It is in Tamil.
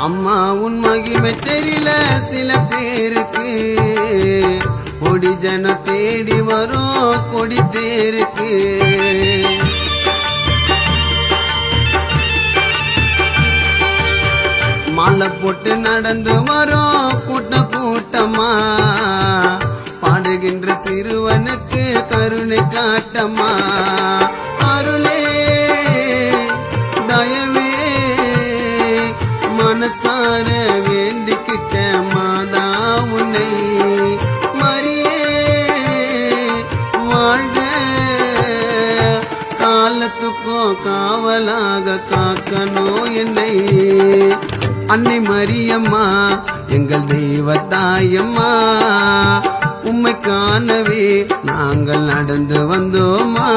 அம்மா உன் மகிமை தெரியல சில பேருக்கு, கொடி ஜன தேடி வரும் கொடி தேருக்கு. மாலை போட்டு நடந்து வரும் கூட்ட கூட்டமா, பாடுகின்ற சிறுவனுக்கு கருணை காட்டமா. அருளே தயவே மனசார வேண்டிக்கிட்ட மாதா உன்னை, மரியே வாழ்க காலத்துக்கும் காவலாக காக்கணும் என்னை. அன்னை மரியம்மா எங்கள் தெய்வ தாயம்மா, உம்மை காணவே நாங்கள் நடந்து வந்தோமா.